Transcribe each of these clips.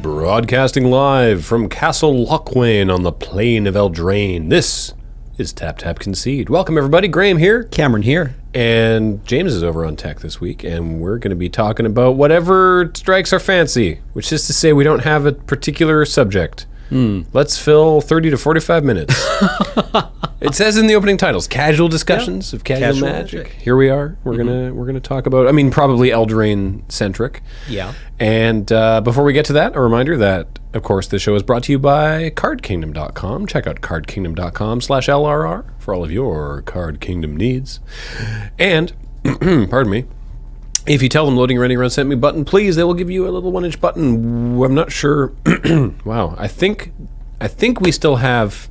Broadcasting live from Castle Lockmere on the plain of Eldraine. This is Tap Tap Concede. Welcome everybody, Graham here. Cameron here. And James is over on tech this week, and we're going to be talking about whatever strikes our fancy, which is to say we don't have a particular subject. Let's fill 30 to 45 minutes. It says in the opening titles, casual discussions of casual magic. Here we are. We're gonna talk about, probably Eldraine centric. Yeah. And before we get to that, a reminder that, of course, this show is brought to you by CardKingdom.com. Check out CardKingdom.com/LRR for all of your Card Kingdom needs. And, pardon me, if you tell them loading ready run sent me button, please, they will give you a little 1-inch button. I'm not sure. Wow. I think we still have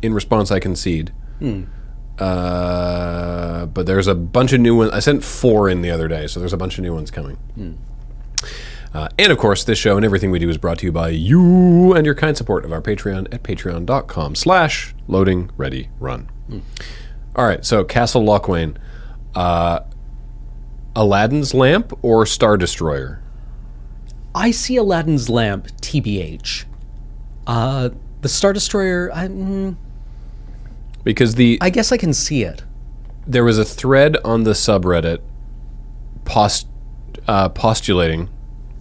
In Response I Concede. But there's a bunch of new ones. I sent 4 in the other day, so there's a bunch of new ones coming. And of course, this show and everything we do is brought to you by you and your kind support of our Patreon at patreon.com/loading ready run. All right, so Castle Lockmere. Aladdin's Lamp or Star Destroyer? I see Aladdin's Lamp, TBH. The Star Destroyer, Because I guess I can see it. there was a thread on the subreddit postulating,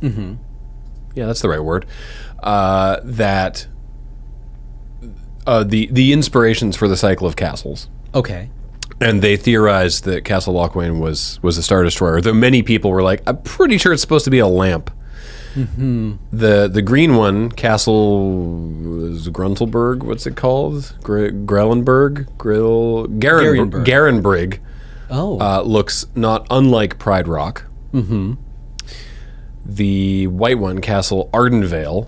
yeah, that's the right word, that the inspirations for the cycle of castles. Okay. And they theorized that Castle Lockmere was a Star Destroyer, though many people were like, I'm pretty sure it's supposed to be a lamp. The green one, Castle Gruntelberg, what's it called? Garenbrig. Looks not unlike Pride Rock. The white one, Castle Ardenvale,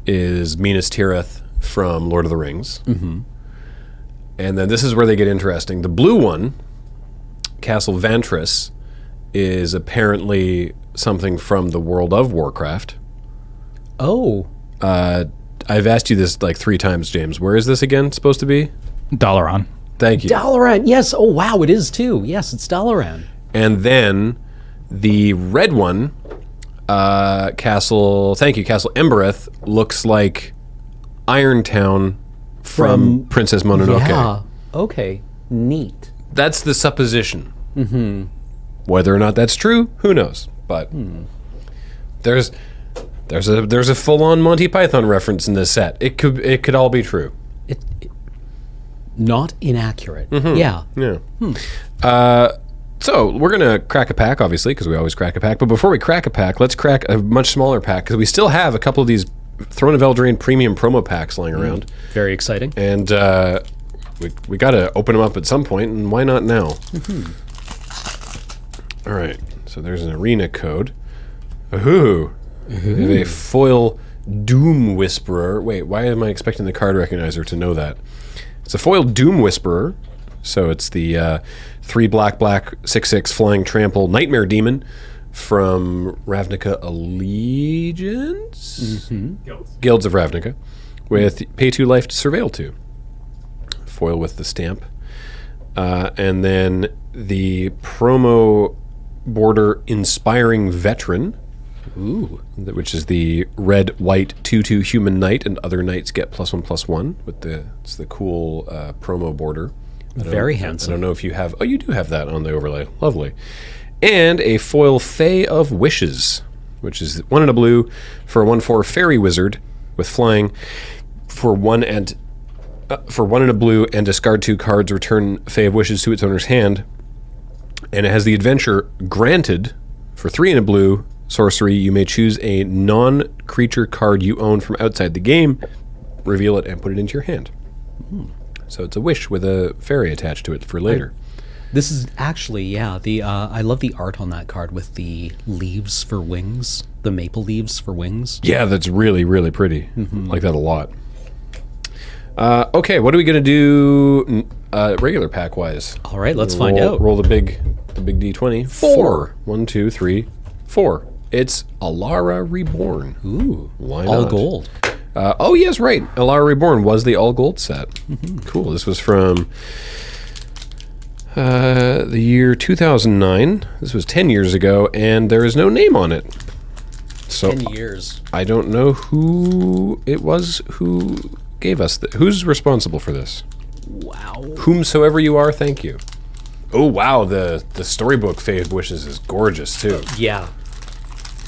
is Minas Tirith from Lord of the Rings. And then this is where they get interesting. The blue one, Castle Ventress, is apparently something from the World of Warcraft. Oh. I've asked you this like 3 times, James. Where is this again supposed to be? Dalaran. Thank you. Dalaran, yes. Oh, wow, it is too. Yes, it's Dalaran. And then the red one, Castle Embereth, looks like Irontown from Princess Mononoke. Yeah. Okay. Neat. That's the supposition. Whether or not that's true, who knows? But there's a full-on Monty Python reference in this set. It could all be true. Not inaccurate. Yeah. Yeah. So we're gonna crack a pack, obviously, because we always crack a pack. But before we crack a pack, let's crack a much smaller pack because we still have a couple of these Throne of Eldraine premium promo packs lying around. Very exciting. And we got to open them up at some point, and why not now? All right, so there's an arena code. Ooh. We have a foil Doom Whisperer. Wait, why am I expecting the card recognizer to know that? It's a foil Doom Whisperer, so it's the 3 black 6/6 flying trample Nightmare Demon from Ravnica Allegiance? Guilds of Ravnica, with pay 2 life to surveil 2. Foil with the stamp. And then the promo border Inspiring Veteran, which is the red, white, 2/2 human knight, and other knights get +1/+1 with it's the cool promo border. Very handsome. I don't know if you have, you do have that on the overlay. Lovely. And a foil Fae of Wishes, which is 1 and a blue for a 1/4 fairy wizard with flying for 1 and a blue, and discard 2 cards, return Fae of Wishes to its owner's hand. And it has the adventure Granted for 3 and a blue sorcery. You may choose a non-creature card you own from outside the game, reveal it, and put it into your hand. So it's a wish with a fairy attached to it for later. This is actually, I love the art on that card with the leaves for wings, the maple leaves for wings. Yeah, that's really, really pretty. I like that a lot. Okay, what are we going to do regular pack-wise? All right, let's find out. Roll the big D20. 4. 1, 2, 3, 4. It's Alara Reborn. Ooh, why all not? gold. Oh, yes, right. Alara Reborn was the all-gold set. Cool. This was from the year 2009. This was 10 years ago, and there is no name on it. So 10 years. I don't know who it was who gave us who's responsible for this. Wow. Whomsoever you are, thank you. Oh wow, the storybook Fae of Wishes is gorgeous too. Yeah.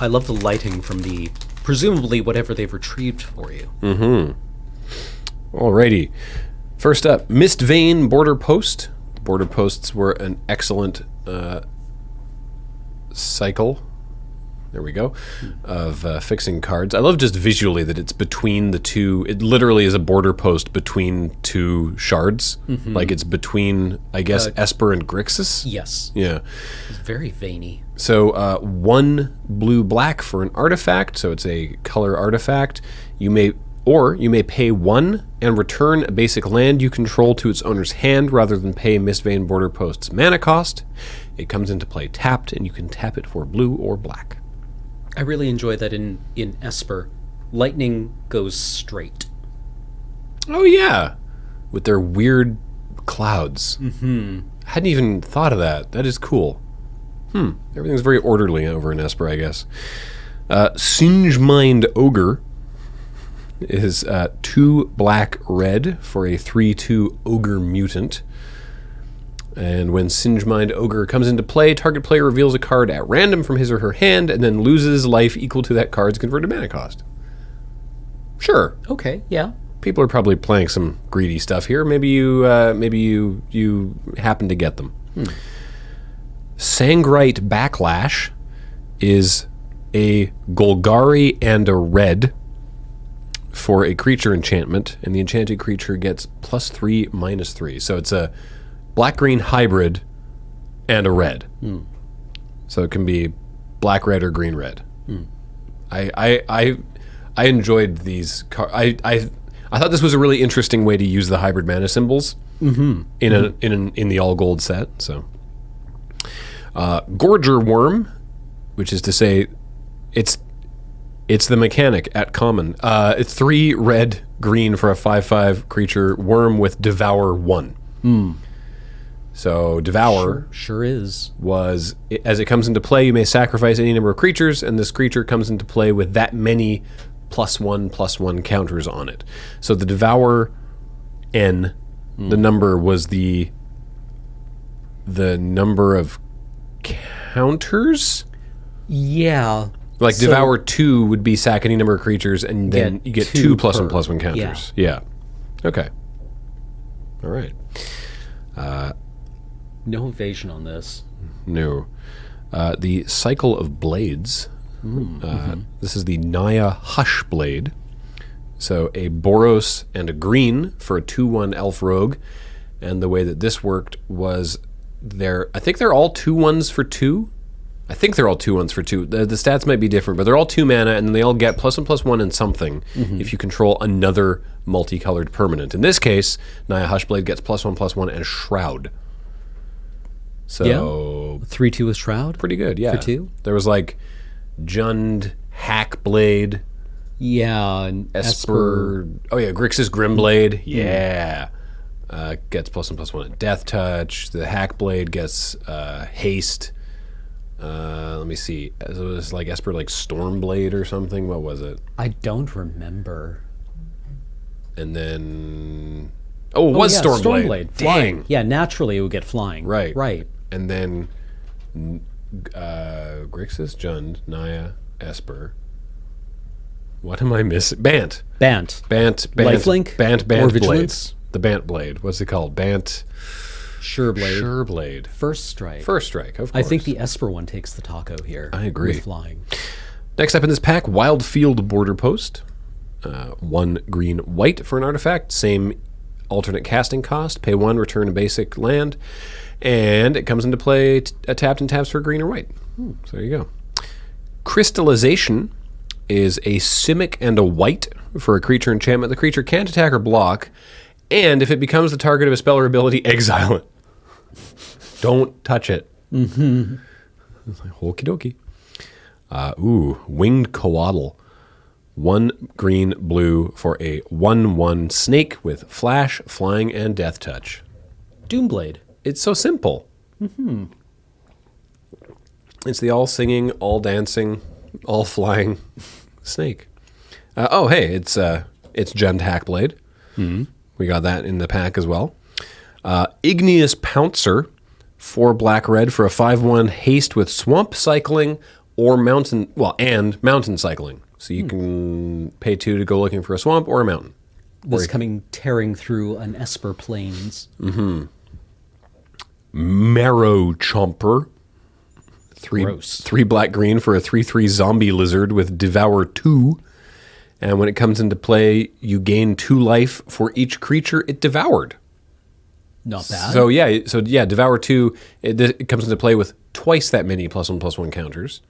I love the lighting from the, presumably whatever they've retrieved for you. Alrighty. First up, Mist Vein Border Post. Border Posts were an excellent cycle. There we go. Of fixing cards. I love just visually that it's between the two. It literally is a border post between two shards. Like it's between, I guess, Esper and Grixis. Yes. Yeah. It's very veiny. So 1 blue-black for an artifact. So it's a color artifact. You may pay 1 and return a basic land you control to its owner's hand rather than pay Mistvein Border Post's mana cost. It comes into play tapped, and you can tap it for blue or black. I really enjoy that in Esper, lightning goes straight. Oh yeah, with their weird clouds. I hadn't even thought of that. That is cool. Everything's very orderly over in Esper, I guess. Singe Mind Ogre is 2 black red for a 3/2 Ogre Mutant. And when Singe Mind Ogre comes into play, target player reveals a card at random from his or her hand and then loses life equal to that card's converted mana cost. Sure. Okay, yeah. People are probably playing some greedy stuff here. Maybe you happen to get them. Sangrite Backlash is a Golgari and a red for a creature enchantment, and the enchanted creature gets +3/-3. So it's a black-green hybrid and a red. So it can be black-red or green-red. I enjoyed these cards. I thought this was a really interesting way to use the hybrid mana symbols in the all-gold set. So Gorger Worm, which is to say it's the mechanic at common. It's 3 red green for a 5/5 creature worm with Devour 1. So Devour sure is. was, as it comes into play, you may sacrifice any number of creatures, and this creature comes into play with that many +1/+1 counters on it. So the Devour N, the number was the number of counters? Yeah. Like Devour 2 would be sack any number of creatures, and then you get 2 +1/+1 counters. Yeah. Okay. All right. No evasion on this. No. The Cycle of Blades. This is the Naya Hush Blade. So a Boros and a green for a 2/1 elf rogue. And the way that this worked was I think they're all 2/1s for 2. I think they're all 2/1s for 2. The stats might be different, but they're all 2 mana, and then they all get +1/+1 and something if you control another multicolored permanent. In this case, Naya Hushblade gets +1/+1 and Shroud. So 3/2 with Shroud? pretty good, yeah. For 2? There was like Jund Hackblade, Yeah, and Esper. Oh yeah, Grixis Grimblade. Yeah. Gets +1/+1 at Death Touch. The Hackblade gets haste. Let me see. It was like Esper, like Stormblade or something. What was it? I don't remember. And then, it was Stormblade. Flying. Dang. Yeah, naturally it would get flying. Right. Right. And then Grixis, Jund, Naya, Esper. What am I missing? Bant. Lifelink? Bant Or Blade. Vigilance? The Bant Blade. What's it called? Bant. Sureblade. Sureblade. First Strike. First Strike, of course. I think the Esper one takes the taco here. I agree. With flying. Next up in this pack, Wildfield Border Post. 1 green white for an artifact. Same alternate casting cost. Pay 1, return a basic land. And it comes into play tapped and taps for green or white. So there you go. Crystallization is a Simic and a white for a creature enchantment. The creature can't attack or block. And if it becomes the target of a spell or ability, exile it. Don't touch it. It's like, okie dokie. Winged Coatl. 1 green blue for a 1/1 snake with flash, flying, and death touch. Doomblade. It's so simple. It's the all singing, all dancing all flying snake. Oh, hey, it's gemmed Hackblade. Mm-hmm. We got that in the pack as well. Igneous Pouncer, 4 black-red for a 5/1 haste with swamp cycling or mountain cycling. So you can pay 2 to go looking for a swamp or a mountain. This coming tearing through an Esper Plains. Mm-hmm. Marrow Chomper. 3 black-green for a 3/3 zombie lizard with Devour 2. And when it comes into play, you gain 2 life for each creature it devoured. Not bad. So Devour 2, it comes into play with twice that many +1/+1 counters,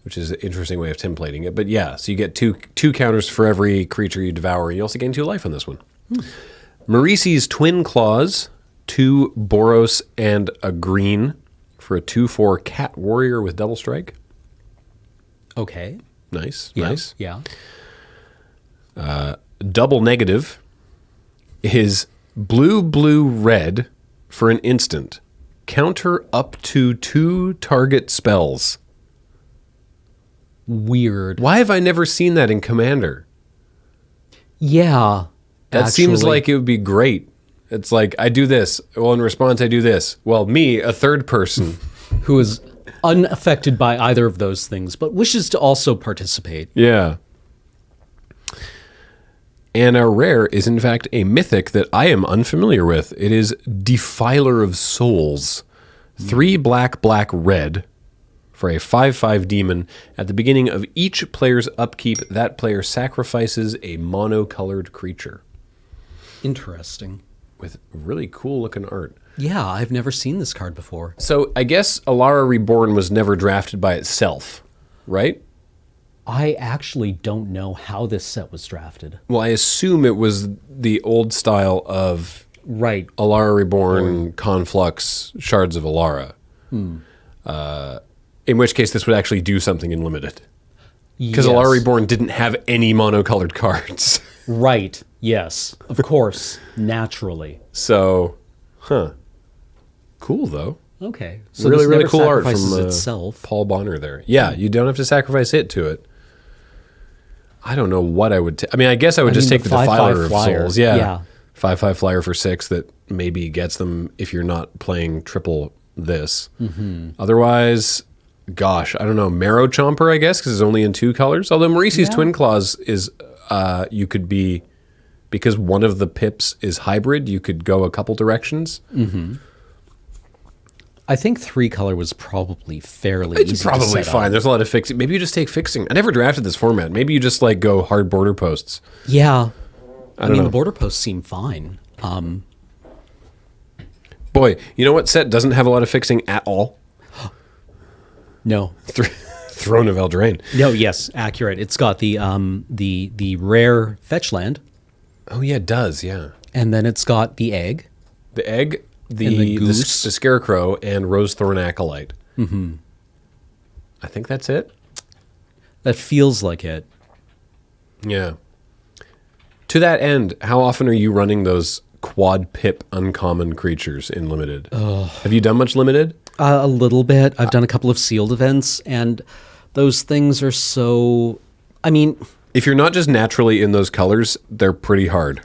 which is an interesting way of templating it. But yeah, so you get two counters for every creature you devour. You also gain 2 life on this one. Marisi's Twin Claws, 2 Boros and a green for a 2/4 cat warrior with double strike. Okay. Nice. Yeah. Double negative is blue, red for an instant. Counter up to 2 target spells. Weird. Why have I never seen that in Commander? Yeah. That seems like it would be great. It's like, I do this. Well, in response, I do this. Well, me, a third person. Who is unaffected by either of those things, but wishes to also participate. Yeah. And our rare is, in fact, a mythic that I am unfamiliar with. It is Defiler of Souls. 3 black, red for a 5/5 demon. At the beginning of each player's upkeep, that player sacrifices a mono-colored creature. Interesting. With really cool-looking art. Yeah, I've never seen this card before. So I guess Alara Reborn was never drafted by itself, right? I actually don't know how this set was drafted. Well, I assume it was the old style of Alara Reborn, Conflux, Shards of Alara. In which case, this would actually do something in Limited. Because Alara Reborn didn't have any monocolored cards. Right, yes. Of course, naturally. So, cool, though. Okay. So really cool art from itself. Paul Bonner there. Yeah, you don't have to sacrifice it to it. I don't know what I would I mean, I guess I would just take the Defiler of Souls. Yeah. 5/5 flyer for 6 that maybe gets them if you're not playing triple this. Otherwise, gosh, I don't know. Marrow Chomper, I guess, because it's only in 2 colors. Although Marisi's Twin Claws is, you could be, because one of the pips is hybrid, you could go a couple directions. I think 3 color was probably fairly easy. It's probably to set fine. up. There's a lot of fixing. Maybe you just take fixing. I never drafted this format. Maybe you just like go hard border posts. Yeah. I mean, the border posts seem fine. Boy, you know what set doesn't have a lot of fixing at all? No. Throne of Eldraine. No, yes, accurate. It's got the rare fetch land. Oh yeah, it does. Yeah. And then it's got the egg. The egg, the goose. the scarecrow, and Rosethorn Acolyte. I think that's it. That feels like it. Yeah. To that end, how often are you running those quad pip uncommon creatures in Limited? Have you done much Limited? A little bit. I've done a couple of sealed events, and those things are so... I mean... If you're not just naturally in those colors, they're pretty hard.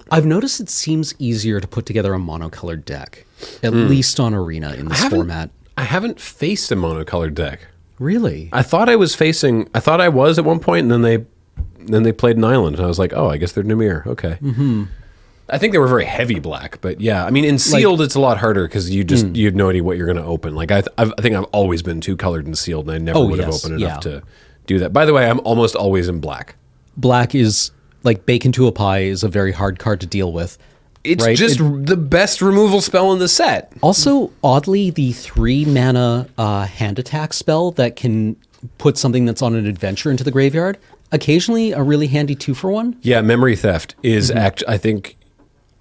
I've noticed it seems easier to put together a monocolored deck, at least on Arena in this format. I haven't faced a monocolored deck. Really? I thought I was at one point, and then they played an island, and I was like, oh, I guess they're Nimir. Okay. I think they were very heavy black, but yeah, I mean, in sealed, it's a lot harder because you have no idea what you're going to open. Like I think I've always been 2 colored and sealed, and I never would have opened enough to do that. By the way, I'm almost always in black. Black is like bacon to a pie is a very hard card to deal with. It's just the best removal spell in the set. Also, oddly, the 3 mana hand attack spell that can put something that's on an adventure into the graveyard, occasionally a really handy 2-for-1. Yeah, Memory Theft is I think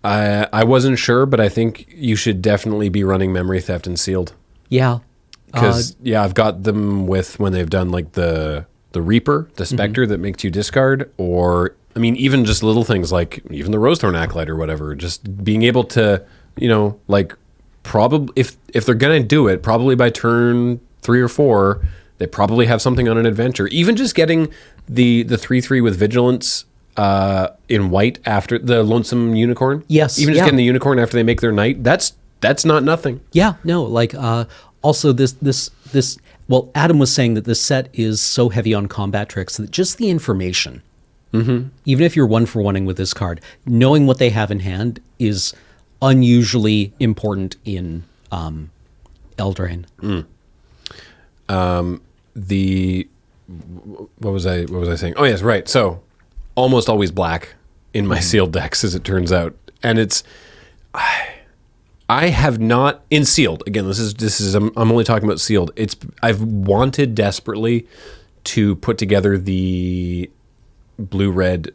I wasn't sure, but I think you should definitely be running Memory Theft and sealed. Yeah. Because I've got them with when they've done like the Reaper, the Spectre that makes you discard, or I mean, even just little things like even the Rosethorn Acolyte or whatever, just being able to, like probably if they're gonna do it, probably by turn 3 or 4, They probably have something on an adventure. Even just getting the 3/3 with vigilance in white after the lonesome unicorn. Yes, Even just yeah. getting the unicorn after they make their knight. That's not nothing. Yeah, no, like also this well, Adam was saying that this set is so heavy on combat tricks that just the information, even if you're 1-for-1ing with this card, knowing what they have in hand is unusually important in Eldraine. What was I saying? Oh yes, right. So almost always black in my sealed decks, as it turns out, and it's I have not in sealed. Again, this is I'm only talking about sealed. I've wanted desperately to put together the blue-red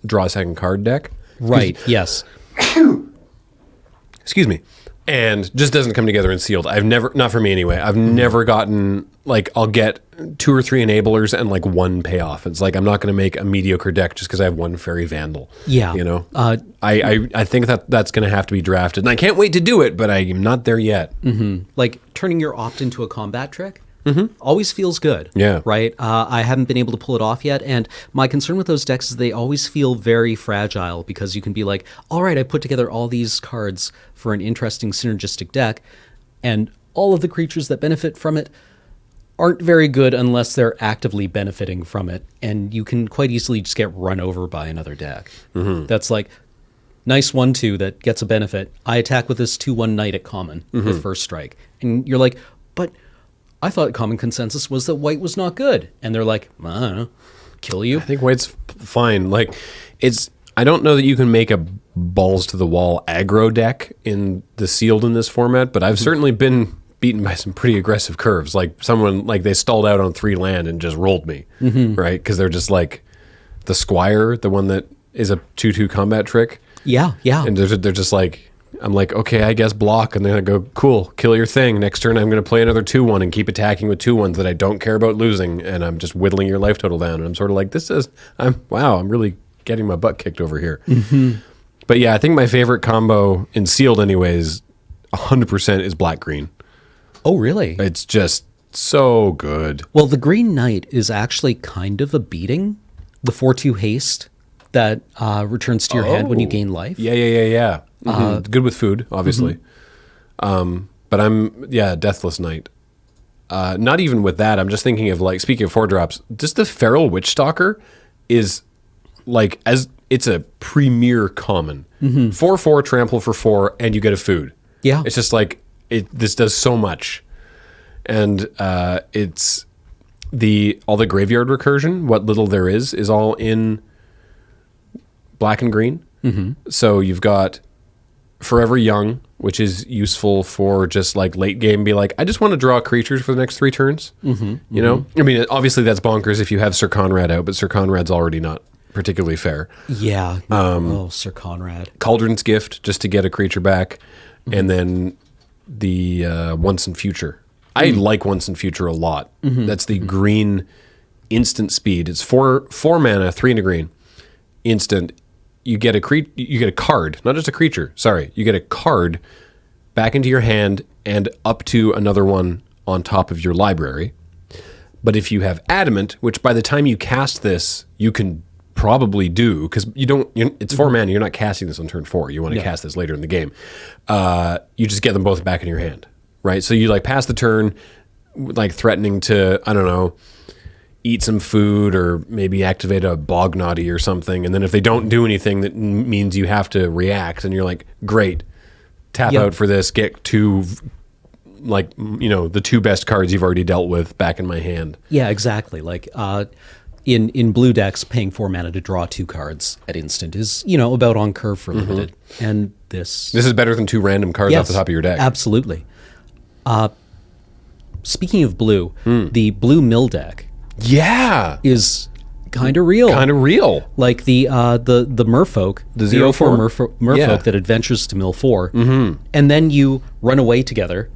draw a second card deck. Right. Yes. Excuse me. And just doesn't come together in sealed. I've never, not for me anyway, I've never gotten, like, I'll get 2 or 3 enablers and like 1 payoff. It's like, I'm not going to make a mediocre deck just because I have 1 Fairy Vandal. Yeah. You know? I think that's going to have to be drafted. And I can't wait to do it, but I'm not there yet. Like turning your opt into a combat trick always feels good. Yeah. Right? I haven't been able to pull it off yet. And my concern with those decks is they always feel very fragile because you can be like, all right, I put together all these cards for an interesting synergistic deck, and all of the creatures that benefit from it aren't very good unless they're actively benefiting from it. And you can quite easily just get run over by another deck. That's like, nice 1/2 that gets a benefit. I attack with this 2/1 knight at common with first strike. And you're like, but I thought common consensus was that white was not good. And they're like, I don't know, kill you. I think white's fine. Like, I don't know that you can make a balls to the wall aggro deck in the sealed in this format, but I've certainly been beaten by some pretty aggressive curves. Like someone, like they stalled out on 3 land and just rolled me, right? Because they're just like the Squire, the one that is a 2/2 combat trick. Yeah. And they're just like, I'm like, okay, I guess block. And then I go, cool, kill your thing. Next turn, I'm going to play another 2/1 and keep attacking with 2/1s that I don't care about losing. And I'm just whittling your life total down. And I'm sort of like, I'm really getting my butt kicked over here. But yeah, I think my favorite combo in sealed anyways, 100% is black-green. Oh, really? It's just so good. Well, the Green Knight is actually kind of a beating. The 4/2 haste that returns to your hand when you gain life. Yeah. Good with food, obviously. But Deathless Knight. Not even with that. I'm just thinking of, like, speaking of 4-drops, just the Feral Witchstalker is like, as it's a premier common. 4/4 trample for 4, and you get a food. Yeah. It's just like this does so much. And it's all the graveyard recursion, what little there is all in black and green. So you've got Forever Young, which is useful for just like late game, be like, I just want to draw creatures for the next 3 turns. You know? I mean, obviously that's bonkers if you have Sir Conrad out, but Sir Conrad's already not particularly fair. Yeah. Sir Conrad. Cauldron's Gift, just to get a creature back. And then the Once and Future. I like Once and Future a lot. That's the green instant speed. It's 4 mana, 3 and a green. Instant. You get a card, not just a creature. Sorry, you get a card back into your hand and up to another one on top of your library. But if you have Adamant, which by the time you cast this, you can probably do, because it's 4 mana. You're not casting this on turn 4. You want to cast this later in the game. You just get them both back in your hand, right? So you like pass the turn, like threatening to, I don't know, eat some food or maybe activate a Bognaughty or something. And then if they don't do anything, that means you have to react. And you're like, great, tap out for this, get 2, like, you know, the 2 best cards you've already dealt with back in my hand. Yeah, exactly. Like in blue decks, paying 4 mana to draw 2 cards at instant is, you know, about on curve for limited. And this is better than 2 random cards off the top of your deck. Absolutely. Speaking of blue, the blue mill deck is kind of real. Like the merfolk, the 0/4 merfolk that adventures to mill 4, and then you run away together.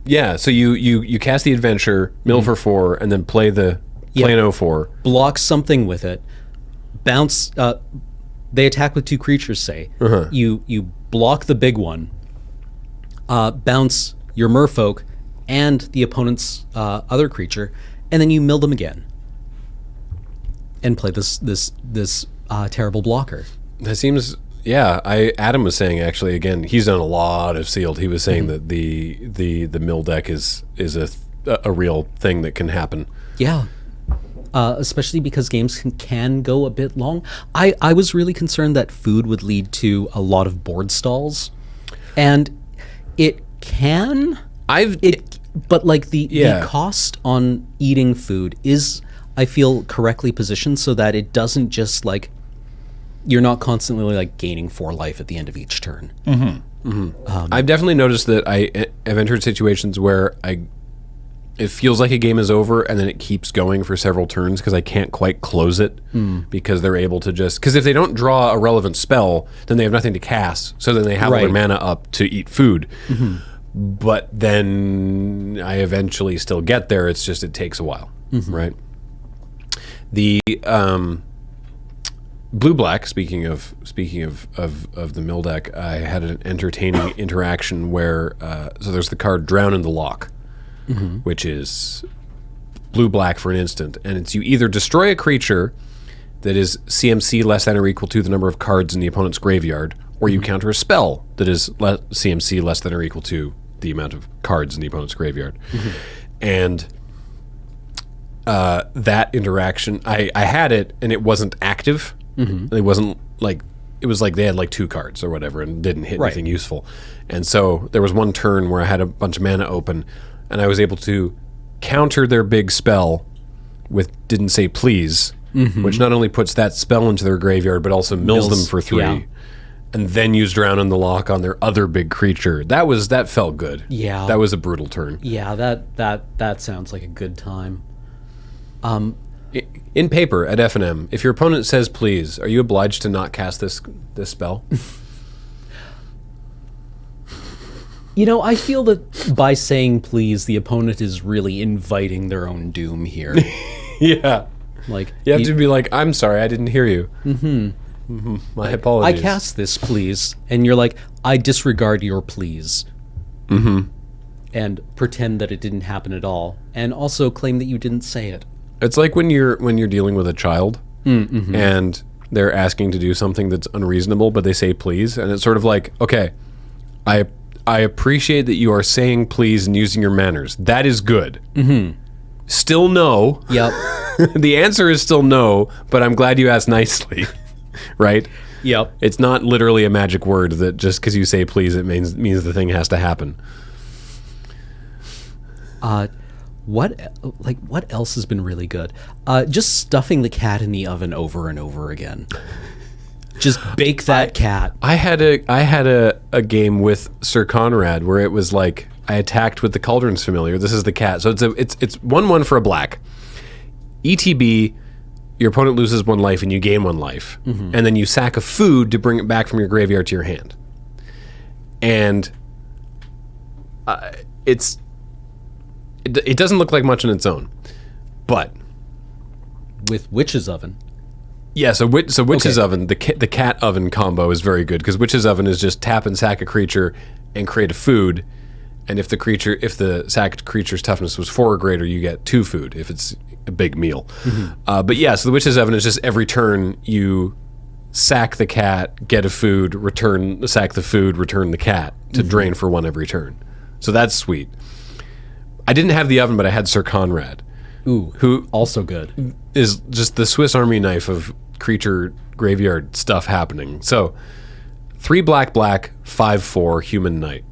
Yeah, so you cast the adventure, mill for 4, and then play an 0/4. Block something with it, bounce. They attack with 2 creatures, say. You block the big one, bounce your merfolk and the opponent's other creature, and then you mill them again, and play this terrible blocker. That seems. Yeah, Adam was saying actually again. He's done a lot of sealed. He was saying that the mill deck is a real thing that can happen. Yeah. Especially because games can go a bit long. I was really concerned that food would lead to a lot of board stalls, and it can. But like the cost on eating food is, I feel, correctly positioned so that it doesn't just like, you're not constantly like gaining 4 life at the end of each turn. I've definitely noticed that I have entered situations where it feels like a game is over and then it keeps going for several turns because I can't quite close it because they're able to just... Because if they don't draw a relevant spell, then they have nothing to cast, so then they have all their mana up to eat food. But then I eventually still get there, it's just it takes a while, right? The... Blue-black, speaking of the mill deck, I had an entertaining interaction where... so there's the card Drown in the Lock, which is blue-black for an instant, and it's you either destroy a creature that is CMC less than or equal to the number of cards in the opponent's graveyard, or you counter a spell that is CMC less than or equal to the amount of cards in the opponent's graveyard. And that interaction, I had it, and it wasn't active. It wasn't like... It was like they had like 2 cards or whatever and didn't hit anything useful. And so there was one turn where I had a bunch of mana open, and I was able to counter their big spell with Didn't Say Please, which not only puts that spell into their graveyard, but also mills them for 3, and then use Drown in the Lock on their other big creature. That felt good. Yeah. That was a brutal turn. Yeah, that sounds like a good time. In paper, at F&M, if your opponent says please, are you obliged to not cast this spell? You know, I feel that by saying please, the opponent is really inviting their own doom here. Yeah. Like, you have to be like, I'm sorry, I didn't hear you. My apologies. I cast this please, and you're like, I disregard your please. And pretend that it didn't happen at all, and also claim that you didn't say it. It's like when you're dealing with a child and they're asking to do something that's unreasonable, but they say please, and it's sort of like, okay, I appreciate that you are saying please and using your manners. That is good. Still no. Yep. The answer is still no, but I'm glad you asked nicely, right? Yep. It's not literally a magic word that just because you say please, it means the thing has to happen. What else has been really good? Just stuffing the cat in the oven over and over again. Just bake that cat. I had a game with Sir Conrad where it was like I attacked with the Cauldron's Familiar. This is the cat. So it's 1/1 for a black. ETB, your opponent loses 1 life and you gain 1 life. And then you sack a food to bring it back from your graveyard to your hand. And it doesn't look like much on its own. But with Witch's Oven. Yeah, so Witch's Oven, the cat oven combo is very good because Witch's Oven is just tap and sack a creature and create a food, and if the sacked creature's toughness was 4 or greater, you get 2 food if it's a big meal. But yeah, so the Witch's Oven is just every turn you sack the cat, get a food, sack the food, return the cat to drain for 1 every turn. So that's sweet. I didn't have the oven, but I had Sir Conrad. Ooh, who also good. Is just the Swiss Army knife of creature graveyard stuff happening. So 3 black, 5/4 human knight.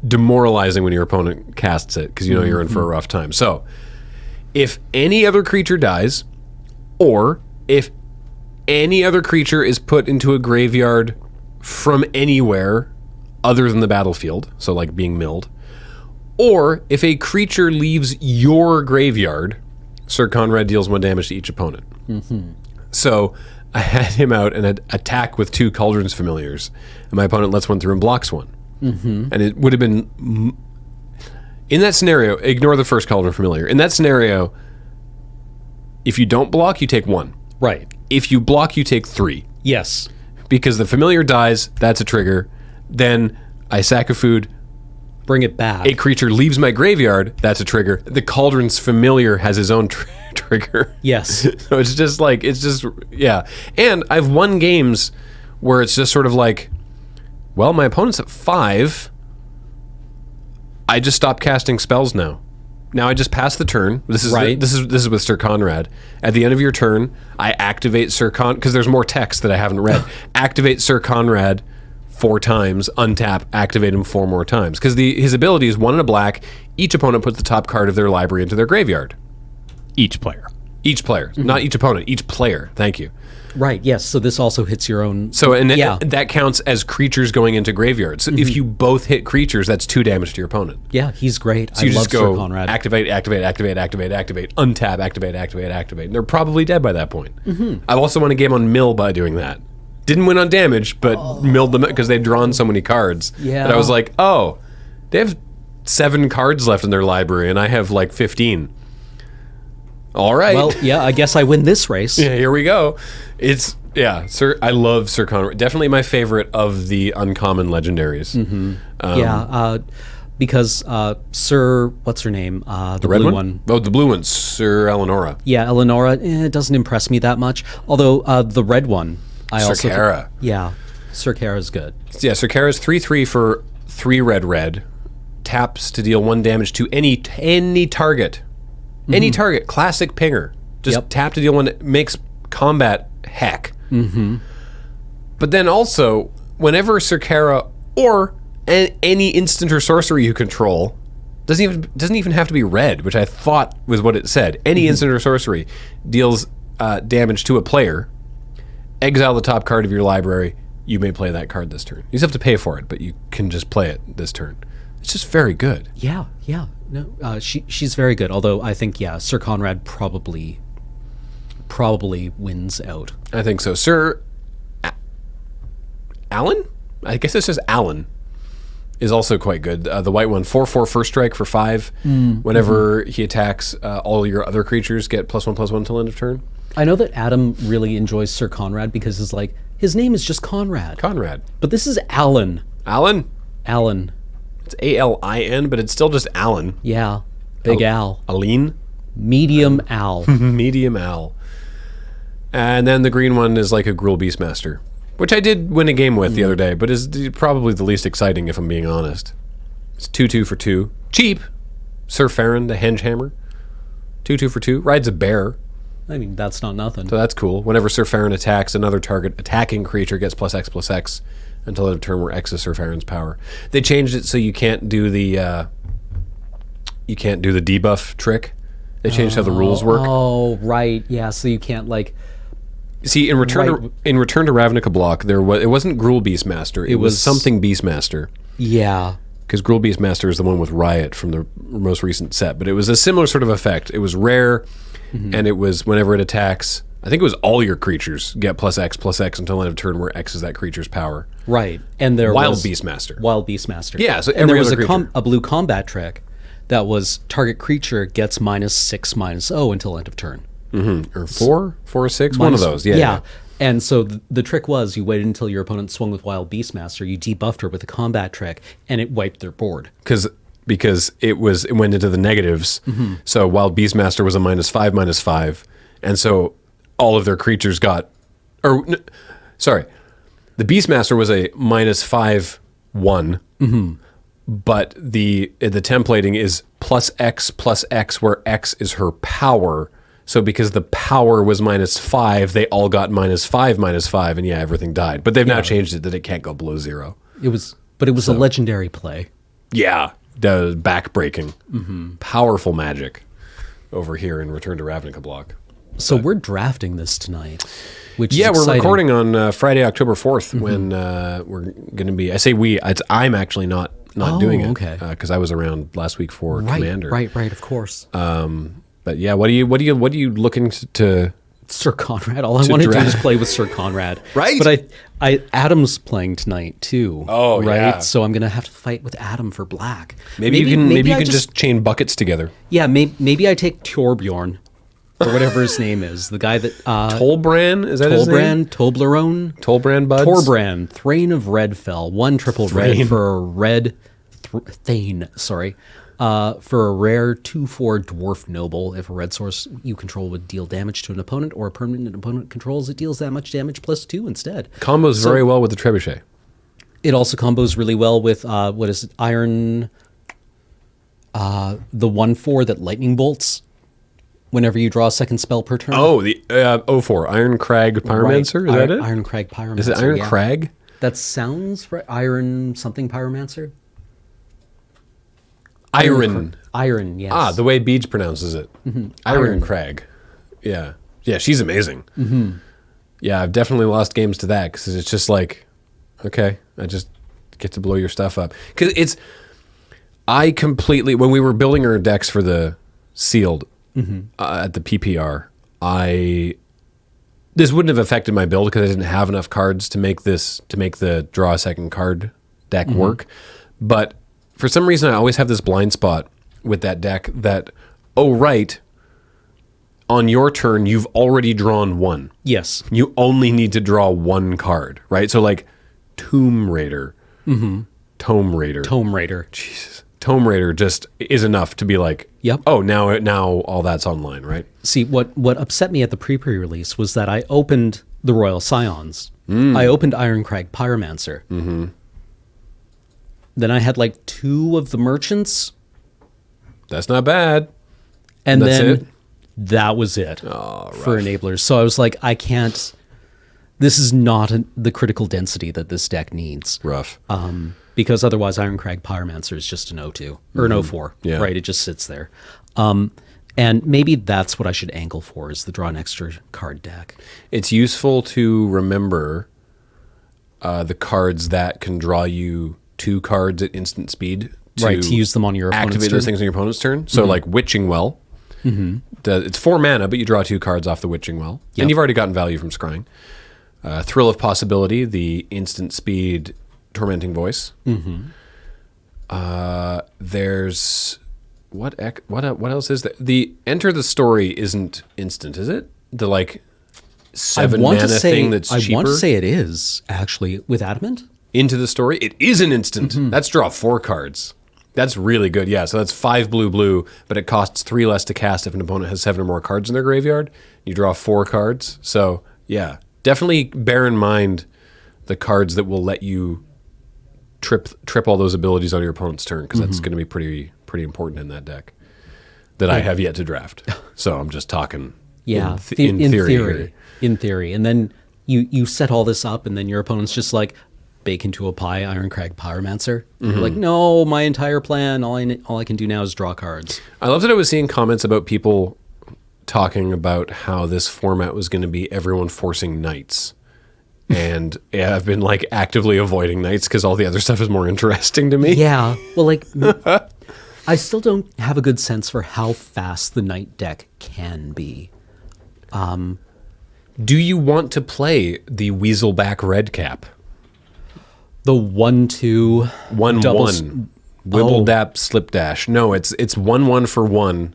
Demoralizing when your opponent casts it because you know you're in for a rough time. So if any other creature dies, or if any other creature is put into a graveyard from anywhere other than the battlefield, so like being milled, or if a creature leaves your graveyard, Sir Conrad deals 1 damage to each opponent. So I had him out and attack with 2 Cauldron's Familiars, and my opponent lets 1 through and blocks 1. And it would have been... In that scenario, ignore the first Cauldron Familiar. In that scenario, if you don't block, you take 1. Right. If you block, you take 3. Yes. Because the Familiar dies, that's a trigger. Then I sack a food, bring it back. A creature leaves my graveyard, that's a trigger. The Cauldron's Familiar has his own trigger. Yes. So it's just like, yeah. And I've won games where it's just sort of like, well, my opponent's at 5. I just stopped casting spells now. Now I just pass the turn. This is right. This is with Sir Conrad. At the end of your turn, I activate Sir because there's more text that I haven't read. Activate Sir Conrad 4 times, untap, activate him 4 more times. Because his ability is 1 and a black. Each opponent puts the top card of their library into their graveyard. Each player. Each player, not each opponent. Each player. Thank you. Right. Yes. So this also hits your own. So that counts as creatures going into graveyards. So if you both hit creatures, that's 2 damage to your opponent. Yeah, he's great. So you just go Sir Conrad. activate, untap, activate. And they're probably dead by that point. I've also won a game on mill by doing that. Didn't win on damage, but milled them because they'd drawn so many cards. Yeah. But I was like, oh, they have 7 cards left in their library, and I have like 15. All right. Well, yeah, I guess I win this race. Yeah, here we go. Sir. I love Sir Conrad. Definitely my favorite of the uncommon legendaries. Because Sir, what's her name? The red blue one? Oh, the blue one, Sir Eleonora. Yeah, Eleonora. It doesn't impress me that much. Although the red one, Sir Kara. Yeah, Sir Kara's good. Yeah, Sir Kara's 3/3 for 3 red. Taps to deal 1 damage to any target. Any target. Classic pinger. Just tap to deal 1. Makes combat heck. But then also, whenever Sir Kara or any instant or sorcery you control doesn't even have to be red, which I thought was what it said. Any instant or sorcery deals damage to a player. Exile the top card of your library. You may play that card this turn. You just have to pay for it, but you can just play it this turn. It's just very good. Yeah. No, she's very good. Although I think Sir Conrad probably wins out. I think so. Sir Alan? I guess it says Alan. Is also quite good. The white one, 4/4 first strike for 5. Whenever he attacks, all your other creatures get +1/+1 till end of turn. I know that Adam really enjoys Sir Conrad because his name is just Conrad. Conrad. But this is Alan. Alan? Alan. It's ALIN, but it's still just Alan. Yeah. Big Al. Aline? Medium Al. Medium Al. And then the green one is like a Gruul Beastmaster, which I did win a game with the other day, but is probably the least exciting if I'm being honest. It's 2/2 for 2. Cheap. Sir Farron, the Hengehammer. 2/2 for 2. Rides a bear. I mean, that's not nothing. So that's cool. Whenever Sir Farron attacks, another target attacking creature gets +X/+X until end of turn where X is Sir Farron's power. They changed it so you can't do the debuff trick. They changed how the rules work. Oh, right. Yeah, so you can't See, in Return to Ravnica block, it wasn't Gruul Beastmaster. It was something Beastmaster. Yeah. Because Gruul Beastmaster is the one with Riot from the most recent set, but it was a similar sort of effect. It was rare, and it was whenever it attacks. I think it was all your creatures get +X/+X until end of turn, where X is that creature's power. Right, and there Wild was Beastmaster. Wild Beastmaster. Yeah, so and there was other a blue combat trick that was target creature gets -6/-0 until end of turn. Or 4 or 6, one of those. Yeah. And so the trick was you waited until your opponent swung with Wild Beastmaster, you debuffed her with a combat trick, and it wiped their board. Because it went into the negatives. So Wild Beastmaster was a -5/-5, and so all of their creatures got, the Beastmaster was a -5/1, but the templating is +X/+X, where X is her power. So because the power was -5, they all got -5/-5, and everything died. But they've now changed it that it can't go below 0. It was a legendary play. Yeah, the backbreaking, powerful magic over here in Return to Ravnica block. So we're drafting this tonight, which is we're exciting. recording on Friday, October 4th, when we're going to be. I say we. I'm actually not doing it. Okay. Because I was around last week for Commander. Right. Of course. But yeah, what are you looking to? Sir Conrad. All I want to do is play with Sir Conrad. Right. But Adam's playing tonight too. Oh, right. yeah. So I'm gonna have to fight with Adam for black. Maybe you can just chain buckets together. Yeah. Maybe I take Torbjorn, or whatever his name is. The guy that Tolbran, is that his name? Toblerone. Tolbran buds. Torbran, Throne of Redfell. 1 triple red for a red Thane, sorry. For a rare 2/4 Dwarf Noble, if a red source you control would deal damage to an opponent or a permanent an opponent controls, it deals that much damage +2 instead. Combos very well with the Trebuchet. It also combos really well with, what is it, Iron... the 1/4 that lightning bolts whenever you draw a second spell per turn. Oh, the 04 Iron Crag Pyromancer. Is that it? Iron Crag Pyromancer. Is it Iron Crag? That sounds right. Iron something Pyromancer. Iron. Iron, yes. Ah, the way Beej pronounces it. Iron Crag. Yeah. Yeah, she's amazing. Yeah, I've definitely lost games to that because it's just like, okay, I just get to blow your stuff up. Because I completely, when we were building our decks for the sealed at the PPR, this wouldn't have affected my build because I didn't have enough cards to make the draw a second card deck work. But for some reason, I always have this blind spot with that deck that, oh, right, on your turn, you've already drawn one. Yes. You only need to draw one card, right? So like Tomb Raider. Tome Raider. Jesus. Tome Raider just is enough to be like, yep. Oh, now all that's online, right? See, what upset me at the pre-release was that I opened the Royal Scions. I opened Iron Crag Pyromancer. Then I had like 2 of the merchants. That's not bad. And that's then it? that was it Oh, for enablers. So I was like, I can't. This is not the critical density that this deck needs. Rough. Because otherwise Iron Crag Pyromancer is just an O2 or an O4, Yeah. right? It just sits there. And maybe that's what I should angle for, is the draw an extra card deck. It's useful to remember the cards that can draw you 2 cards at instant speed. To use them on your opponent's activate turn. those things on your opponent's turn. So like Witching Well. It's 4 mana, but you draw 2 cards off the Witching Well. Yep. And you've already gotten value from scrying. Thrill of Possibility, the instant speed Tormenting Voice. There's what else is there? The Enter the Story isn't instant, is it? The like 7 mana thing that's cheaper. I want to say it is, actually, with Adamant. Into the Story, it is an instant. That's draw 4 cards. That's really good. Yeah, so that's 5 blue, but it costs 3 less to cast if an opponent has 7 or more cards in their graveyard. You draw 4 cards. So yeah, definitely bear in mind the cards that will let you trip all those abilities on your opponent's turn, because that's going to be pretty important in that deck that I have yet to draft. So I'm just talking in theory. In theory. And then you set all this up, and then your opponent's just like, bake into a pie Iron Crag Pyromancer. You're like, no, my entire plan, all I can do now is draw cards. I love that I was seeing comments about people talking about how this format was going to be everyone forcing knights. And yeah, I've been like actively avoiding knights because all the other stuff is more interesting to me. Yeah. Well, like, I still don't have a good sense for how fast the knight deck can be. Do you want to play the Weaselback Red Cap? The 1/2 1/1 Wibbledap Slipdash. No, it's 1/1 for 1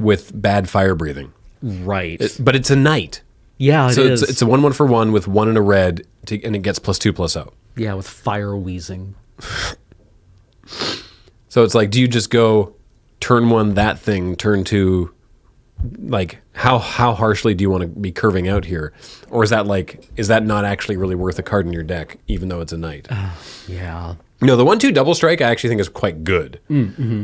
with bad fire breathing. Right. But it's a knight. Yeah, it is. It's a 1/1 for 1 with 1 and a red, and it gets +2/+0. Yeah, with fire wheezing. So it's like, do you just go turn 1 that thing, turn 2, like how harshly do you want to be curving out here? Or is that not actually really worth a card in your deck, even though it's a knight? Yeah. No, the 1/2 double strike I actually think is quite good.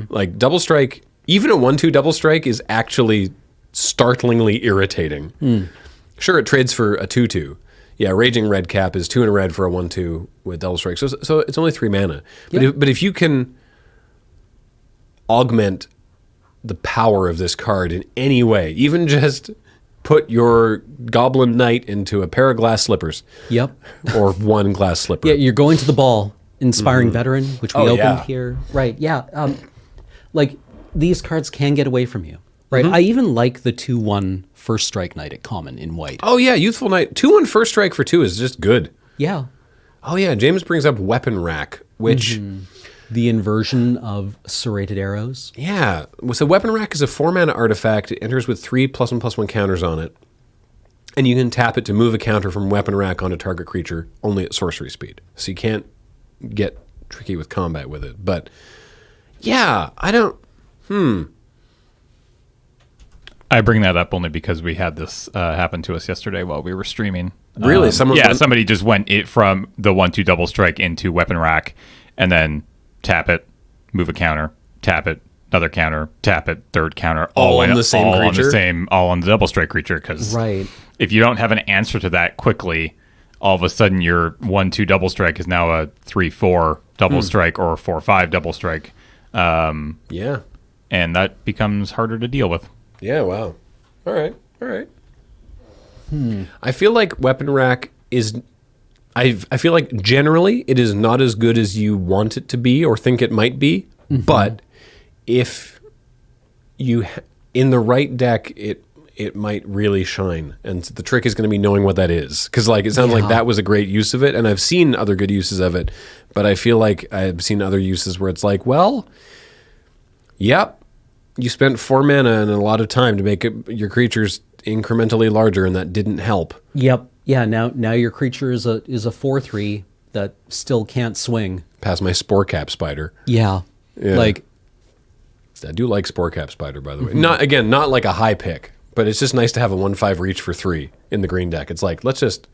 Like double strike, even a 1/2 double strike is actually startlingly irritating. Sure, it trades for a 2/2. Yeah, Raging Red Cap is 2 and a red for a 1/2 with double strike. So it's only 3 mana. Yep. But if you can augment the power of this card in any way, even just put your Goblin Knight into a pair of glass slippers. Yep. Or 1 glass slipper. Yeah, you're going to the ball. Inspiring Veteran, which we opened yeah. here. Right, yeah. Like, these cards can get away from you. Right. I even like the 2/1 First Strike Knight at common in white. Oh, yeah, Youthful Knight. 2/1 First Strike for 2 is just good. Yeah. Oh, yeah, James brings up Weapon Rack, which... The inversion of Serrated Arrows. Yeah. So Weapon Rack is a 4-mana artifact. It enters with 3 +1/+1 counters on it. And you can tap it to move a counter from Weapon Rack onto target creature only at sorcery speed. So you can't get tricky with combat with it. But Yeah, I don't... I bring that up only because we had this happen to us yesterday while we were streaming. Really? Somebody just went from the 1/2 double strike into weapon rack, and then tap it, move a counter, tap it, another counter, tap it, third counter, all on the same creature? All on the double strike creature. Because if you don't have an answer to that quickly, all of a sudden your 1/2 double strike is now a 3/4 double strike or a 4/5 double strike. Yeah. And that becomes harder to deal with. Yeah, wow. All right. I feel like weapon rack is... I feel like generally it is not as good as you want it to be or think it might be, but if you... in the right deck, it might really shine. And the trick is going to be knowing what that is. Because like, it sounds like that was a great use of it, and I've seen other good uses of it, but I feel like I've seen other uses where it's like, well, yep, you spent 4 mana and a lot of time to make your creatures incrementally larger, and that didn't help. Yep. Yeah, now your creature is a 4/3 that still can't swing. Past my Spore Cap Spider. Yeah. Like... I do like Spore Cap Spider, by the way. Not like a high pick, but it's just nice to have a 1/5 reach for 3 in the green deck. It's like, let's just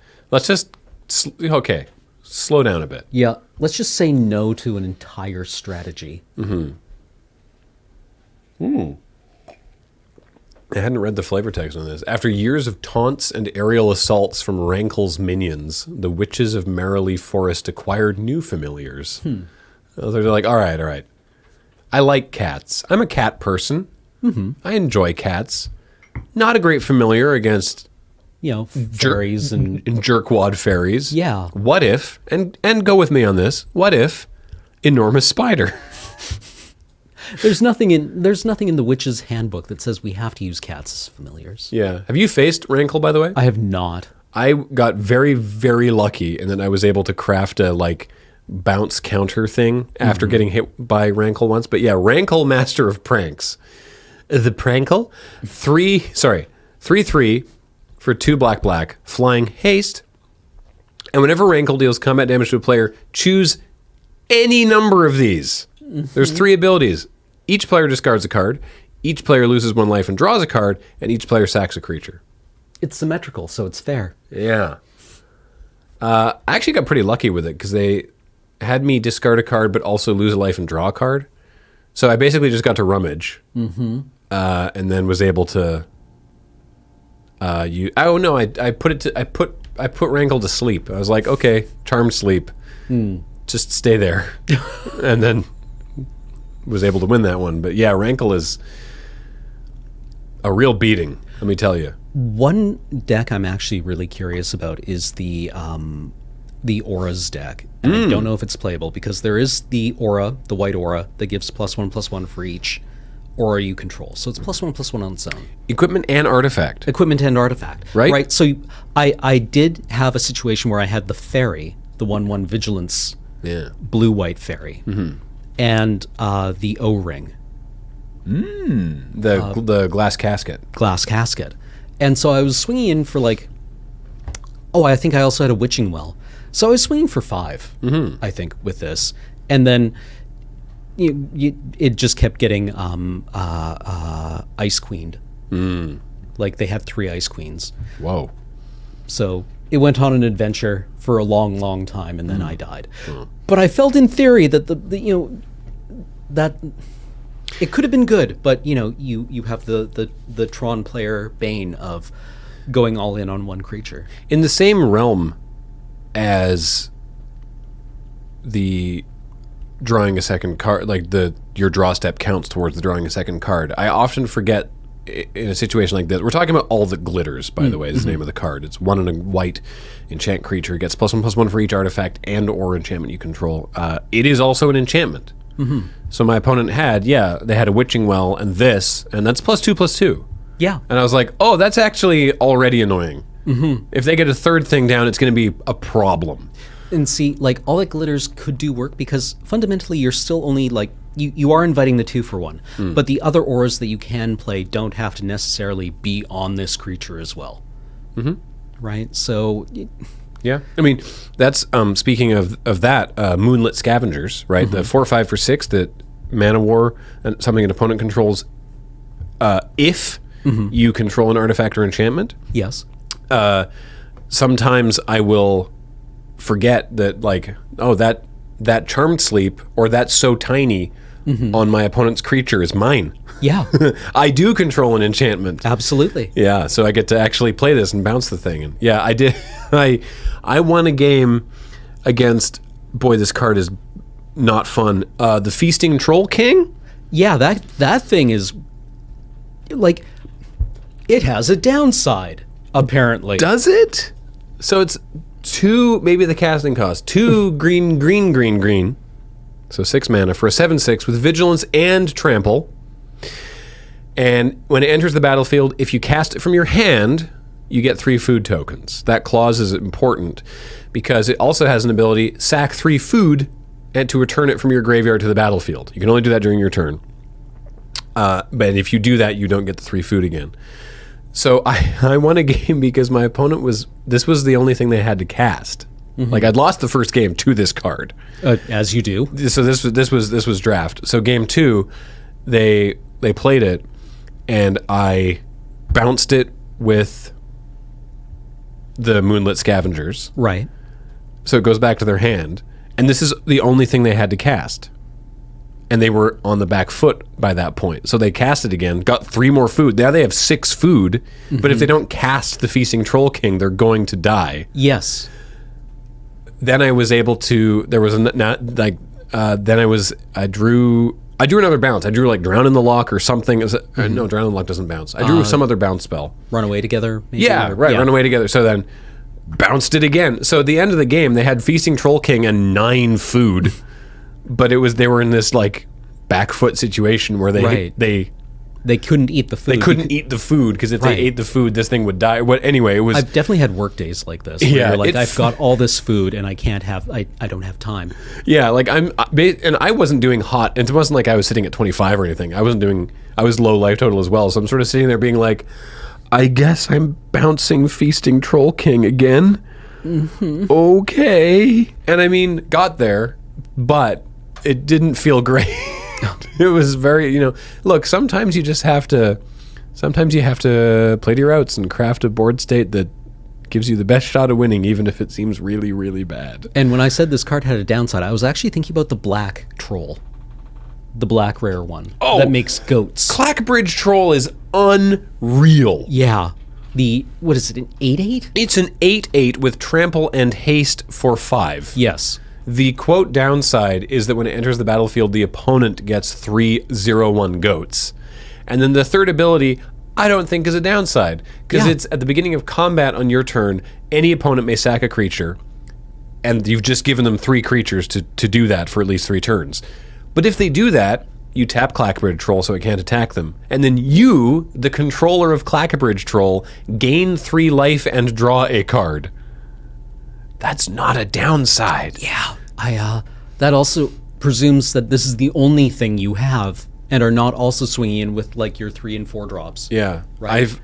okay, slow down a bit. Yeah, let's just say no to an entire strategy. I hadn't read the flavor text on this. After years of taunts and aerial assaults from Rankle's minions, the witches of Merrily Forest acquired new familiars. They're like, all right. I like cats. I'm a cat person. I enjoy cats. Not a great familiar against... fairies and jerkwad fairies. Yeah. What if, and go with me on this, what if Enormous Spider? There's nothing in the Witch's Handbook that says we have to use cats as familiars. Yeah. Have you faced Rankle, by the way? I have not. I got very, very lucky, and then I was able to craft a bounce counter thing after getting hit by Rankle once. But yeah, Rankle, Master of Pranks. The Prankle? 3/3 for 2 black, flying haste. And whenever Rankle deals combat damage to a player, choose any number of these. There's 3 abilities. Each player discards a card, each player loses 1 life and draws a card, and each player sacks a creature. It's symmetrical, so it's fair. Yeah. I actually got pretty lucky with it because they had me discard a card but also lose a life and draw a card. So I basically just got to rummage, and then was able to. I put Rankle to sleep. I was like, okay, charmed sleep, just stay there, and then was able to win that one. But yeah, Rankle is a real beating. Let me tell you. One deck I'm actually really curious about is the Auras deck. And I don't know if it's playable because there is the Aura, the white Aura, that gives +1/+1 for each Aura you control. So it's +1/+1 on its own. Equipment and artifact. Right. So I did have a situation where I had the fairy, the 1/1 vigilance, blue-white fairy, and the O-ring. The glass casket. Glass casket. And so I was swinging in for I think I also had a Witching Well. So I was swinging for 5, I think, with this. And then it just kept getting Ice Queened. Like they had 3 Ice Queens. Whoa. So it went on an adventure for a long, long time, and then I died. But I felt in theory that that it could have been good, but you have the Tron player bane of going all in on one creature. In the same realm as the drawing a second card, your draw step counts towards the drawing a second card. I often forget in a situation like this. We're talking about All That Glitters, by the way, is the name of the card. It's 1 and a white enchant creature. It gets +1/+1 for each artifact and or enchantment you control. It is also an enchantment. So my opponent they had a Witching Well and this, and that's +2/+2. Yeah. And I was like, oh, that's actually already annoying. If they get a third thing down, it's going to be a problem. And see, All That Glitters could do work because fundamentally you're still only you are inviting the 2-for-1, but the other auras that you can play don't have to necessarily be on this creature as well. Right? So... Yeah. I mean, that's, speaking of that, Moonlit Scavengers, right? The 4/5 for 6 that Mana War, and something an opponent controls, if you control an artifact or enchantment. Yes. Sometimes I will forget that, like, oh, that Charmed Sleep, or that's so tiny on my opponent's creature is mine. Yeah. I do control an enchantment. Absolutely. Yeah, so I get to actually play this and bounce the thing. And yeah, I did. I won a game against, boy, this card is not fun. The Feasting Troll King? Yeah, that thing is, like, it has a downside, apparently. Does it? So it's 2, maybe the casting cost, 2 green. So 6 mana for a 7/6 with Vigilance and Trample. And when it enters the battlefield, if you cast it from your hand, you get 3 food tokens. That clause is important because it also has an ability, sack 3 food and to return it from your graveyard to the battlefield. You can only do that during your turn. But if you do that, you don't get the 3 food again. So I won a game because my opponent this was the only thing they had to cast. Like, I'd lost the first game to this card. As you do. So this was draft. So game 2, they played it, and I bounced it with the Moonlit Scavengers. Right. So it goes back to their hand, and this is the only thing they had to cast. And they were on the back foot by that point. So they cast it again, got 3 more food. Now they have 6 food, but if they don't cast the Feasting Troll King, they're going to die. Yes. Then I was able to, I drew another bounce. I drew like Drown in the Lock or something. No, Drown in the Lock doesn't bounce. I drew some other bounce spell. Run away together? Maybe? Yeah, right, yeah. Run away together. So then bounced it again. So at the end of the game, they had Feasting Troll King and 9 food, but they were in this like back foot situation where they couldn't eat the food. They couldn't eat the food because if they ate the food, this thing would die. Anyway, it was. I've definitely had work days like this. Where you're like, I've got all this food and I don't have time. Yeah, like and I wasn't doing hot. It wasn't like I was sitting at 25 or anything. I was low life total as well. So I'm sort of sitting there being like, I guess I'm bouncing Feasting Troll King again. Okay, and I mean, got there, but it didn't feel great. It was very, look, sometimes you have to play to your outs and craft a board state that gives you the best shot of winning, even if it seems really, really bad. And when I said this card had a downside, I was actually thinking about the black troll. The black rare one that makes goats. Clackbridge Troll is unreal. Yeah. What is it, an 8/8? It's an 8/8 with trample and haste for 5. Yes. The quote downside is that when it enters the battlefield, the opponent gets 3/0/1 goats. And then the third ability, I don't think is a downside, because it's at the beginning of combat on your turn, any opponent may sack a creature, and you've just given them 3 creatures to do that for at least 3 turns. But if they do that, you tap Clackbridge Troll so it can't attack them. And then you, the controller of Clackbridge Troll, gain 3 life and draw a card. That's not a downside. Yeah. That also presumes that this is the only thing you have and are not also swinging in with like your 3 and 4 drops. Yeah. Right.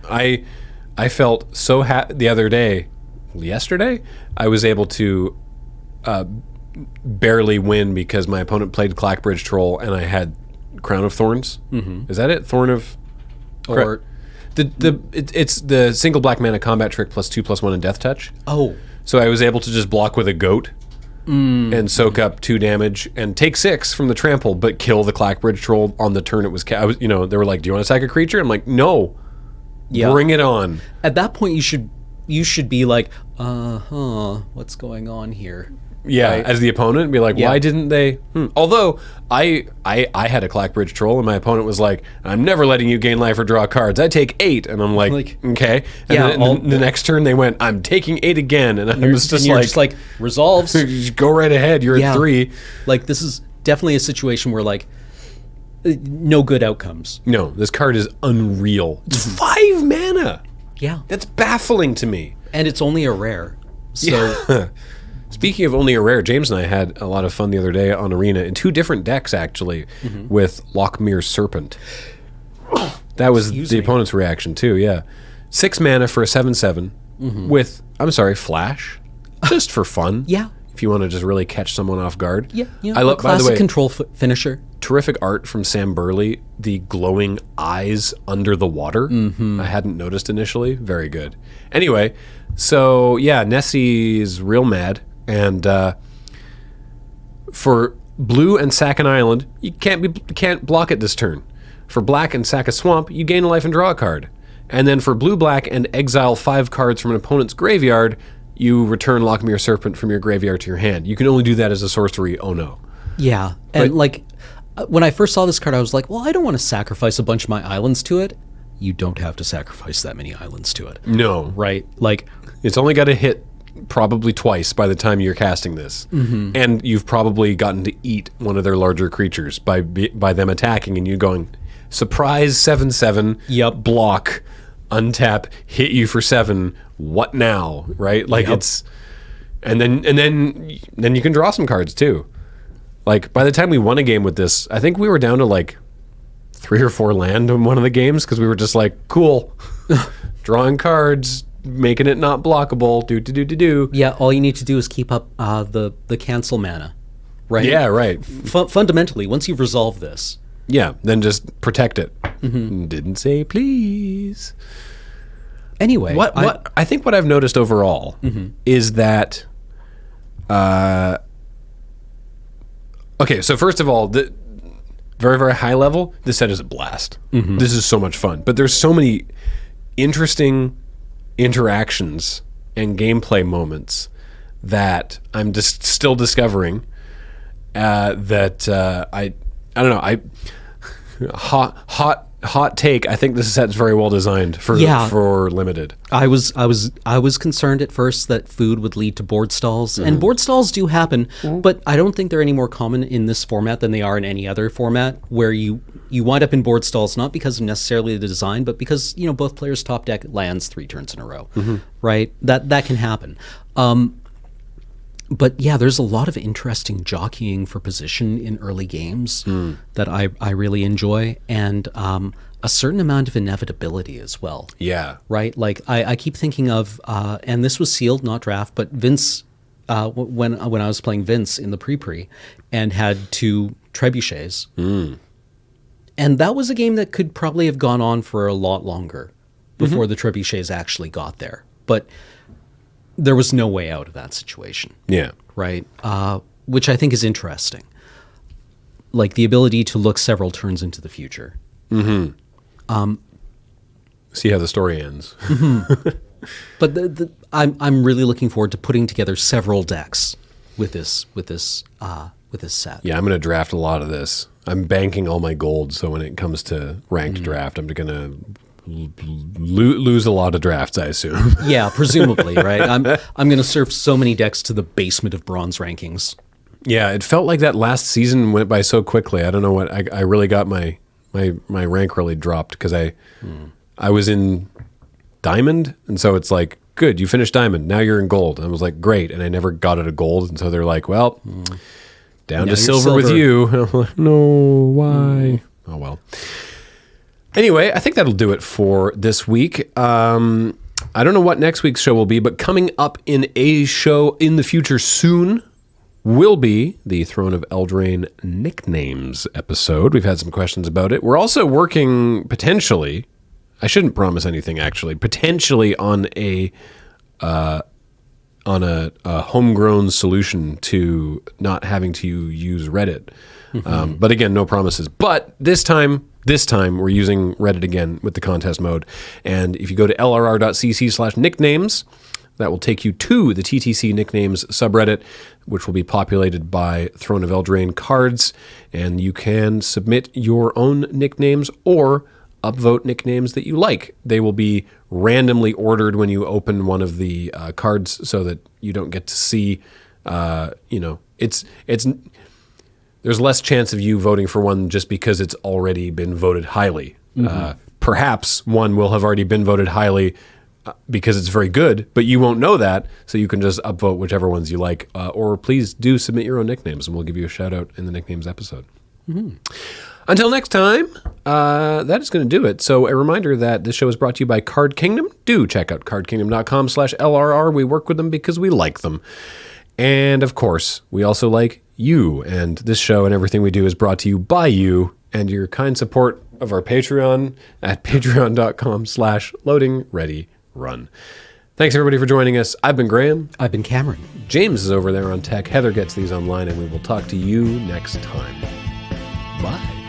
I felt so happy the other day, yesterday, I was able to barely win because my opponent played Clackbridge Troll and I had Crown of Thorns. Is that it? Thorn of... Or... It's the single black mana combat trick +2/+1 and Death Touch. Oh. So I was able to just block with a goat and soak up 2 damage and take 6 from the trample, but kill the Clackbridge Troll on the turn it was. They were like, "Do you want to sack a creature?" I'm like, "No, bring it on." At that point, you should be like, what's going on here? Yeah, right? As the opponent, be like, why didn't they? Although I had a Clackbridge Troll, and my opponent was like, "I'm never letting you gain life or draw cards. I take 8," and I'm like okay. And then the next turn they went, "I'm taking 8 again," and I was just like, resolves. Go right ahead. You're at 3. Like, this is definitely a situation where like no good outcomes. No, this card is unreal. It's 5 mana. Yeah, that's baffling to me. And it's only a rare. So. Speaking of only a rare, James and I had a lot of fun the other day on Arena in 2 different decks, actually, with Lockmere Serpent. That was the opponent's reaction, too, yeah. 6 mana for a 7/7 with, Flash, just for fun. Yeah. if you want to just really catch someone off guard. Yeah, I love, classic by the way, control finisher. Terrific art from Sam Burley. The glowing eyes under the water. I hadn't noticed initially. Very good. Anyway, so yeah, Nessie's real mad, and for blue and Sack an Island, you can't block it this turn. For black and Sack a Swamp, you gain a life and draw a card. And then for blue black and exile 5 cards from an opponent's graveyard, you return Lockmere Serpent from your graveyard to your hand. You can only do that as a sorcery. Oh no. Yeah, and when I first saw this card, I was like, well, I don't want to sacrifice a bunch of my islands to it. You don't have to sacrifice that many islands to it. No. Right? Like, it's only got to hit probably twice by the time you're casting this. And you've probably gotten to eat one of their larger creatures by them attacking and you going, surprise 7/7, block, untap, hit you for 7, what now? Right? Like it's and then you can draw some cards too. Like, by the time we won a game with this, I think we were down to like 3 or 4 land in one of the games because we were just like, cool, drawing cards, making it not blockable, do. Yeah, all you need to do is keep up the cancel mana, right? Yeah, right. Fundamentally, once you've resolved this. Yeah, then just protect it. Didn't say please. Anyway. I think what I've noticed overall is that... okay, so first of all, the very, very high level, this set is a blast. This is so much fun. But there's so many interesting interactions and gameplay moments that I'm just still discovering that I don't know. Hot take. I think this set's very well designed for limited. I was concerned at first that food would lead to board stalls, and board stalls do happen, but I don't think they're any more common in this format than they are in any other format where you wind up in board stalls not because of necessarily the design, but because both players top deck lands 3 turns in a row, right? That can happen. But yeah, there's a lot of interesting jockeying for position in early games that I really enjoy, and a certain amount of inevitability as well. Yeah. Right? Like, I keep thinking of, and this was sealed, not draft, but Vince, when I was playing Vince in the pre-pre, and had 2 trebuchets. And that was a game that could probably have gone on for a lot longer before the trebuchets actually got there. But... there was no way out of that situation. Yeah. Right? Which I think is interesting. Like the ability to look several turns into the future. See how the story ends. But I'm really looking forward to putting together several decks with this set. Yeah, I'm going to draft a lot of this. I'm banking all my gold, so when it comes to ranked draft, I'm going to lose a lot of drafts, I assume. Yeah, presumably, right? I'm going to surf so many decks to the basement of bronze rankings. Yeah, it felt like that last season went by so quickly. I don't know what I really got my rank really dropped because I was in diamond, and so it's like, good, you finished diamond, now you're in gold. And I was like, great, and I never got out of gold, and so they're like, well, down to silver with you. And I'm like, no, why? Oh well. Anyway, I think that'll do it for this week. I don't know what next week's show will be, but coming up in a show in the future soon will be the Throne of Eldraine nicknames episode. We've had some questions about it. We're also working potentially, I shouldn't promise anything actually, potentially on a homegrown solution to not having to use Reddit. But again, no promises. But this time we're using Reddit again with the contest mode. And if you go to lrr.cc/nicknames, that will take you to the TTC nicknames subreddit, which will be populated by Throne of Eldraine cards. And you can submit your own nicknames or upvote nicknames that you like. They will be randomly ordered when you open one of the cards so that you don't get to see, there's less chance of you voting for one just because it's already been voted highly. Perhaps one will have already been voted highly because it's very good, but you won't know that, so you can just upvote whichever ones you like. Or please do submit your own nicknames, and we'll give you a shout-out in the nicknames episode. Until next time, that is going to do it. So a reminder that this show is brought to you by Card Kingdom. Do check out cardkingdom.com/LRR. We work with them because we like them. And of course, we also like you, and this show and everything we do is brought to you by you and your kind support of our Patreon at patreon.com/loadingreadyrun. Thanks everybody for joining us. I've been Graham. I've been Cameron. James is over there on tech. Heather gets these online, and we will talk to you next time. Bye.